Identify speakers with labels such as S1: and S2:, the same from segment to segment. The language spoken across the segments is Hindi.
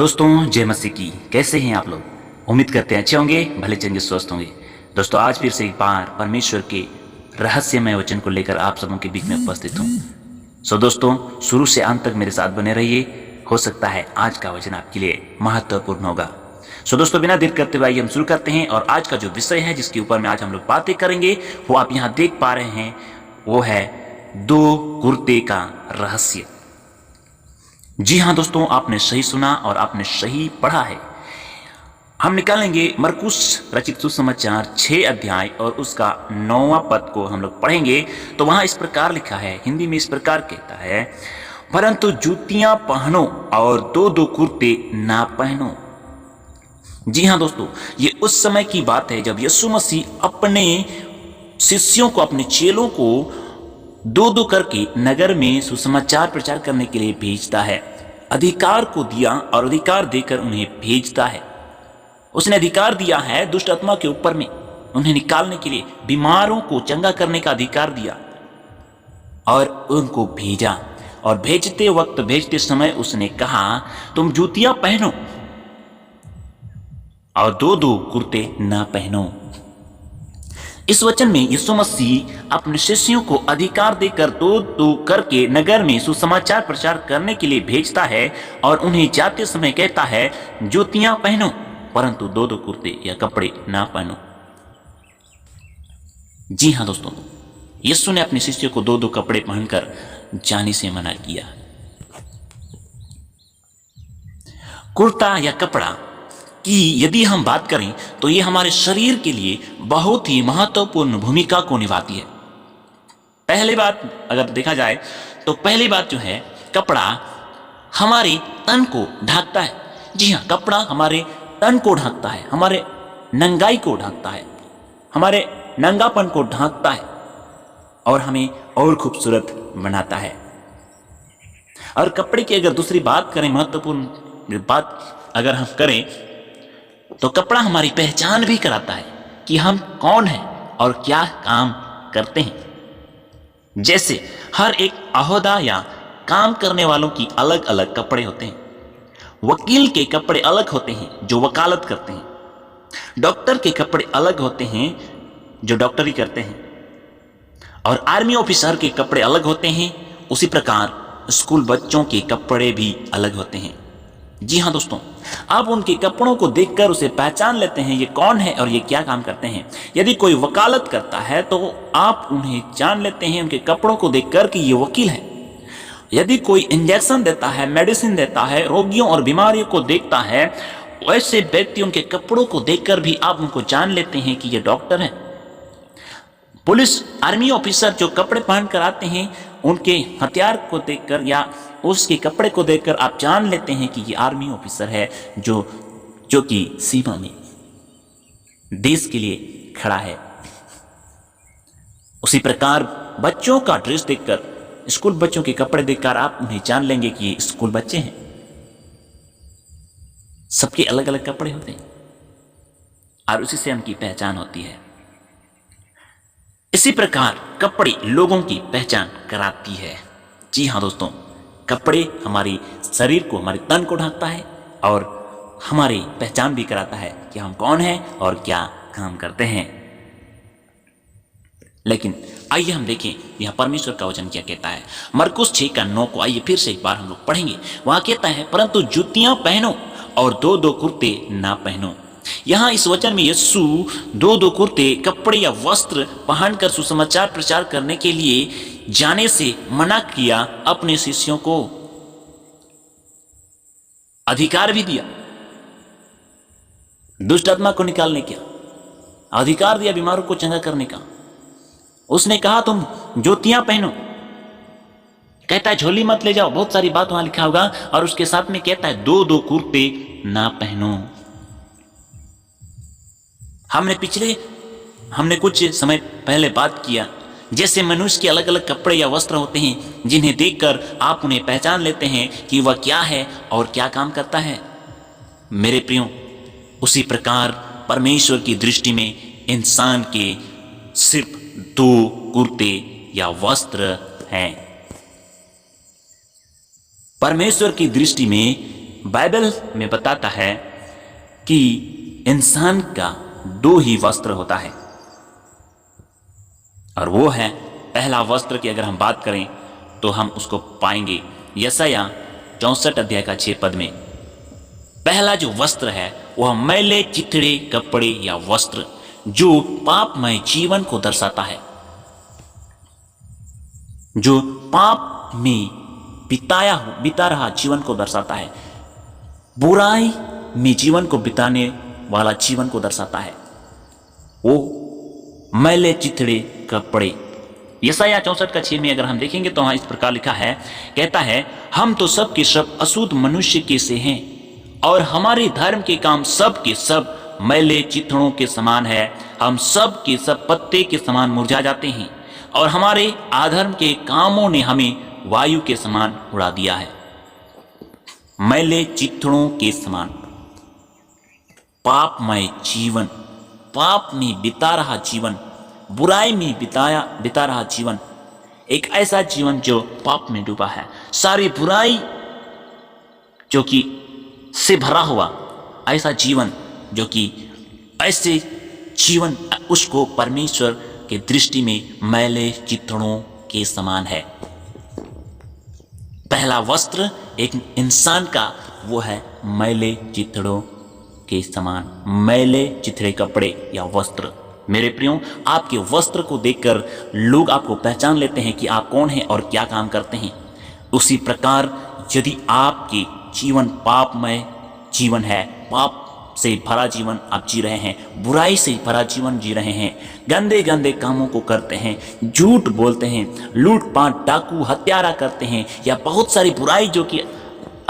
S1: दोस्तों जय मसीह की। कैसे हैं आप लोग? उम्मीद करते हैं अच्छे होंगे, भले चंगे स्वस्थ होंगे। दोस्तों आज फिर से एक बार परमेश्वर के रहस्यमय वचन को लेकर आप सबों के बीच में उपस्थित हूँ। दोस्तों शुरू से अंत तक मेरे साथ बने रहिए। हो सकता है आज का वचन आपके लिए महत्वपूर्ण होगा। दोस्तों बिना देर करते हुए हम शुरू करते हैं। और आज का जो विषय है जिसके ऊपर में आज हम लोग बातें करेंगे वो आप यहाँ देख पा रहे हैं, वो है दो कुर्ते का रहस्य। जी हाँ दोस्तों, आपने सही सुना और आपने सही पढ़ा है। हम निकालेंगे मरकुस रचित सुसमाचार 6 अध्याय और उसका 9वां पद को हम लोग पढ़ेंगे। तो वहां इस प्रकार लिखा है, हिंदी में इस प्रकार कहता है, परंतु जूतियां पहनो और दो दो कुर्ते ना पहनो। जी हाँ दोस्तों, ये उस समय की बात है जब यीशु मसीह अपने शिष्यों को, अपने चेलों को दो दो करके नगर में सुसमाचार प्रचार करने के लिए भेजता है। अधिकार को दिया और अधिकार देकर उन्हें भेजता है। उसने अधिकार दिया है दुष्ट आत्मा के ऊपर में, उन्हें निकालने के लिए, बीमारों को चंगा करने का अधिकार दिया और उनको भेजा। और भेजते वक्त, भेजते समय उसने कहा, तुम जूतियां पहनो और दो दो कुर्ते ना पहनो। इस वचन में यीशु मसीह अपने शिष्यों को अधिकार देकर दो दो करके नगर में सुसमाचार प्रचार करने के लिए भेजता है और उन्हें जाते समय कहता है, जूतियां पहनो परंतु दो दो कुर्ते या कपड़े ना पहनो। जी हाँ दोस्तों, यीशु ने अपने शिष्यों को दो दो कपड़े पहनकर जाने से मना किया। कुर्ता या कपड़ा कि यदि हम बात करें तो ये हमारे शरीर के लिए बहुत ही महत्वपूर्ण भूमिका को निभाती है। पहली बात अगर देखा जाए तो पहली बात जो है, कपड़ा हमारे तन को ढकता है। जी हाँ, कपड़ा हमारे तन को ढकता है, हमारे नंगाई को ढकता है, हमारे नंगापन को ढकता है और हमें और खूबसूरत बनाता है। और कपड़े की अगर दूसरी बात करें, महत्वपूर्ण बात अगर हम करें तो कपड़ा हमारी पहचान भी कराता है कि हम कौन हैं और क्या काम करते हैं। जैसे हर एक अहोदा या काम करने वालों की अलग अलग कपड़े होते हैं। वकील के कपड़े अलग होते हैं जो वकालत करते हैं। डॉक्टर के कपड़े अलग होते हैं जो डॉक्टरी करते हैं। और आर्मी ऑफिसर के कपड़े अलग होते हैं। उसी प्रकार स्कूल बच्चों के कपड़े भी अलग होते हैं। जी हाँ दोस्तों, आप उनके कपड़ों को देखकर उसे पहचान लेते हैं, ये कौन है और ये क्या काम करते हैं। यदि कोई वकालत करता है तो आप उन्हें जान लेते हैं उनके कपड़ों को देखकर कि ये वकील है। यदि कोई इंजेक्शन देता है, मेडिसिन देता है, रोगियों और बीमारियों को देखता है, वैसे व्यक्ति उनके कपड़ों को देखकर भी आप उनको जान लेते हैं कि ये डॉक्टर है। पुलिस, आर्मी ऑफिसर जो कपड़े पहन कर आते हैं, उनके हथियार को देखकर या उसके कपड़े को देखकर आप जान लेते हैं कि ये आर्मी ऑफिसर है जो कि सीमा में देश के लिए खड़ा है। उसी प्रकार बच्चों का ड्रेस देखकर, स्कूल बच्चों के कपड़े देखकर आप उन्हें जान लेंगे कि ये स्कूल बच्चे हैं। सबके अलग अलग कपड़े होते हैं और उसी से उनकी पहचान होती है। इसी प्रकार कपड़े लोगों की पहचान कराती है। जी हाँ दोस्तों, कपड़े हमारी शरीर को, हमारे तन को ढकता है और हमारी पहचान भी कराता है कि हम कौन हैं और क्या काम करते हैं। लेकिन आइए हम देखें यह परमेश्वर का वचन क्या कहता है। मरकुस 6 का 9 को आइए फिर से एक बार हम लोग पढ़ेंगे। वहां कहता है, परंतु जूतियां पहनो और दो दो कुर्ते ना पहनो। यहां इस वचन में यीशु दो दो कुर्ते, कपड़े या वस्त्र पहनकर सुसमाचार प्रचार करने के लिए जाने से मना किया। अपने शिष्यों को अधिकार भी दिया दुष्ट आत्मा को निकालने का, अधिकार दिया बीमारों को चंगा करने का। उसने कहा तुम जूतियां पहनो, कहता है झोली मत ले जाओ, बहुत सारी बात वहां लिखा होगा। और उसके साथ में कहता है दो दो कुर्ते ना पहनो। हमने कुछ समय पहले बात किया, जैसे मनुष्य के अलग अलग कपड़े या वस्त्र होते हैं जिन्हें देखकर आप उन्हें पहचान लेते हैं कि वह क्या है और क्या काम करता है। मेरे प्रियो, उसी प्रकार परमेश्वर की दृष्टि में इंसान के सिर्फ दो कुर्ते या वस्त्र हैं। परमेश्वर की दृष्टि में बाइबल में बताता है कि इंसान का दो ही वस्त्र होता है, और वो है पहला वस्त्र की अगर हम बात करें तो हम उसको पाएंगे यशायाह 64 अध्याय का 6 पद में। पहला जो वस्त्र है वह मैले चिथड़े कपड़े या वस्त्र जो पापमय जीवन को दर्शाता है, जो पाप में बिता रहा जीवन को दर्शाता है, बुराई में जीवन को बिताने वाला जीवन को दर्शाता है। वो मैले चिथड़े कपड़े। यशायाह 64 का 6 में अगर हम देखेंगे तो वहां इस प्रकार लिखा है, कहता है, हम तो सब के सब अशुद्ध मनुष्य के से हैं और हमारे धर्म के काम सब के सब मैले चिथड़ों के समान है। हम सब के सब पत्ते के समान मुरझा जाते हैं और हमारे अधर्म के कामों ने हमें वायु के समान उड़ा दिया है। मैले चिथड़ों के समान पापमय जीवन, पाप में बिता रहा जीवन, बुराई में बिता रहा जीवन, एक ऐसा जीवन जो पाप में डूबा है, सारी बुराई जो कि से भरा हुआ ऐसा जीवन, जो कि ऐसे जीवन उसको परमेश्वर के दृष्टि में मैले चिथड़ों के समान है। पहला वस्त्र एक इंसान का वो है मैले चिथड़ों के समान, मैले चिथड़े कपड़े या वस्त्र। मेरे प्रियो, आपके वस्त्र को देखकर लोग आपको पहचान लेते हैं कि आप कौन हैं और क्या काम करते हैं। उसी प्रकार यदि आपके जीवन पापमय जीवन है, पाप से भरा जीवन आप जी रहे हैं, बुराई से भरा जीवन जी रहे हैं, गंदे गंदे कामों को करते हैं, झूठ बोलते हैं, लूटपाट डाकू हत्यारा करते हैं, या बहुत सारी बुराई जो कि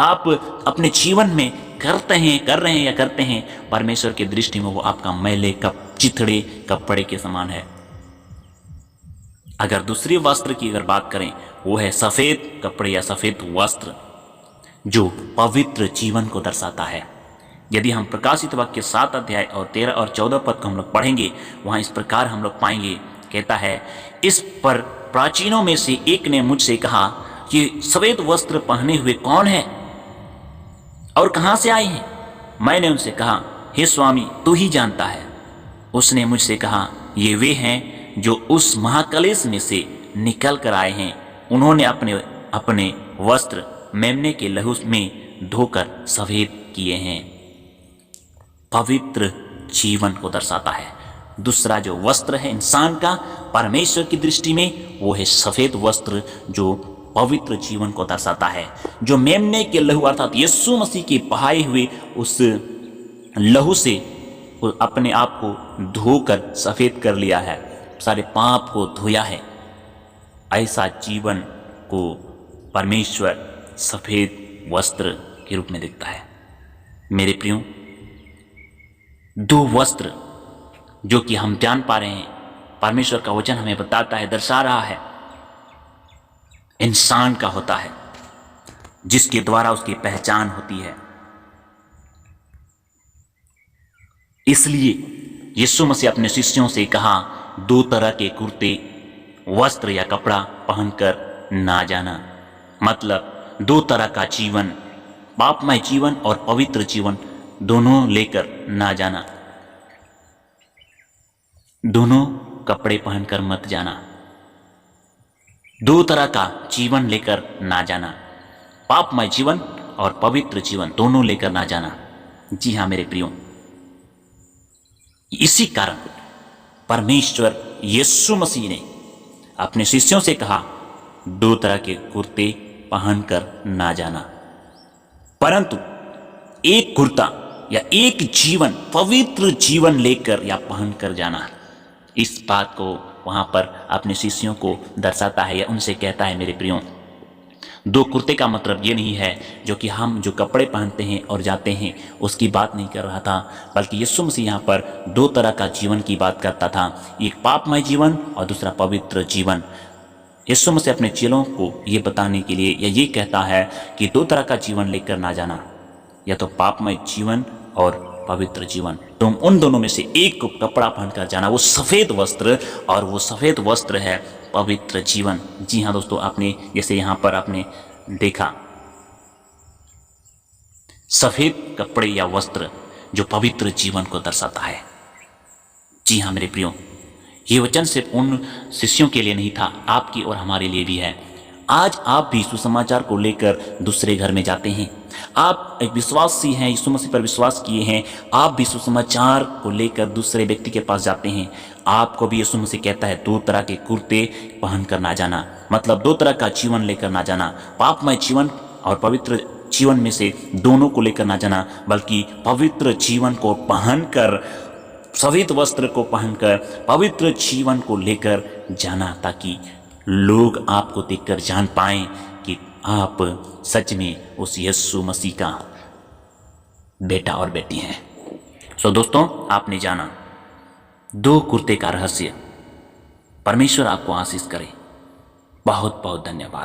S1: आप अपने जीवन में कर रहे हैं या करते हैं, परमेश्वर की दृष्टि में वो आपका मैले चिथड़े कपड़े के समान है। अगर दूसरे वस्त्र की अगर बात करें, वो है सफेद कपड़े या सफेद वस्त्र जो पवित्र जीवन को दर्शाता है। यदि हम प्रकाशित वाक्य 7 अध्याय और 13 और 14 पद को हम लोग पढ़ेंगे, वहां इस प्रकार हम लोग पाएंगे, कहता है, इस पर प्राचीनों में से एक ने मुझसे कहा, ये सफेद वस्त्र पहने हुए कौन है और कहां से आए हैं? मैंने उनसे कहा, हे स्वामी, तू ही जानता है। उसने मुझसे कहा, ये वे हैं जो उस महाक्लेश में से निकल कर आए हैं। उन्होंने अपने वस्त्र मेमने के लहू में धोकर सफेद किए हैं। पवित्र जीवन को दर्शाता है। दूसरा जो वस्त्र है इंसान का परमेश्वर की दृष्टि में, वो है सफेद वस्त्र जो पवित्र जीवन को दर्शाता है, जो मेमने के लहू अर्थात यीशु मसीह के बहाए हुए उस लहू से अपने आप को धोकर सफेद कर लिया है, सारे पाप को धोया है। ऐसा जीवन को परमेश्वर सफेद वस्त्र के रूप में दिखता है। मेरे प्रियो, दो वस्त्र जो कि हम जान पा रहे हैं, परमेश्वर का वचन हमें बताता है, दर्शा रहा है, इंसान का होता है, जिसके द्वारा उसकी पहचान होती है। इसलिए यीशु मसीह अपने शिष्यों से कहा, 2 तरह के कुर्ते वस्त्र या कपड़ा पहनकर ना जाना। मतलब 2 तरह का जीवन, पापमय जीवन और पवित्र जीवन, दोनों लेकर ना जाना। दोनों कपड़े पहनकर मत जाना। 2 तरह का जीवन लेकर ना जाना, पापमय जीवन और पवित्र जीवन दोनों लेकर ना जाना। जी हाँ मेरे प्रियो, इसी कारण परमेश्वर यीशु मसीह ने अपने शिष्यों से कहा, 2 तरह के कुर्ते पहनकर ना जाना, परंतु एक कुर्ता या एक जीवन, पवित्र जीवन लेकर या पहनकर जाना। इस बात को वहां पर अपने शिष्यों को दर्शाता है या उनसे कहता है। मेरे प्रियो, 2 कुर्ते का मतलब ये नहीं है जो कि हम जो कपड़े पहनते हैं और जाते हैं उसकी बात नहीं कर रहा था, बल्कि यीशु मसीह यहाँ पर 2 तरह का जीवन की बात करता था, एक पापमय जीवन और दूसरा पवित्र जीवन। यीशु मसीह अपने चेलों को ये बताने के लिए या ये कहता है कि 2 तरह का जीवन लेकर ना जाना, या तो पापमय जीवन और पवित्र जीवन। तुम उन दोनों में से एक को कपड़ा पहनकर जाना, वो सफेद वस्त्र, और वो सफेद वस्त्र है पवित्र जीवन। जी हाँ दोस्तों, आपने जैसे यहाँ पर आपने देखा, सफेद कपड़े या वस्त्र जो पवित्र जीवन को दर्शाता है। जी हाँ मेरे प्रियो, ये वचन सिर्फ उन शिष्यों के लिए नहीं था, आपकी और हमारे लिए भी है। आज आप भी सुसमाचार को लेकर दूसरे घर में जाते हैं। आप एक विश्वासी हैं, यीशु मसीह पर विश्वास किए हैं, आप भी सुसमाचार को लेकर दूसरे व्यक्ति के पास जाते हैं। आपको भी यीशु मसीह कहता है 2 तरह के कुर्ते पहन कर ना जाना, मतलब 2 तरह का जीवन लेकर ना जाना, पापमय जीवन और पवित्र जीवन में से दोनों को लेकर ना जाना, बल्कि पवित्र जीवन को पहनकर, सफेद वस्त्र को पहनकर पवित्र जीवन को लेकर जाना, ताकि लोग आपको देखकर जान पाएं कि आप सच में उस यीशु मसीह का बेटा और बेटी हैं। सो दोस्तों, आपने जाना 2 कुर्ते का रहस्य। परमेश्वर आपको आशीष करे। बहुत बहुत धन्यवाद।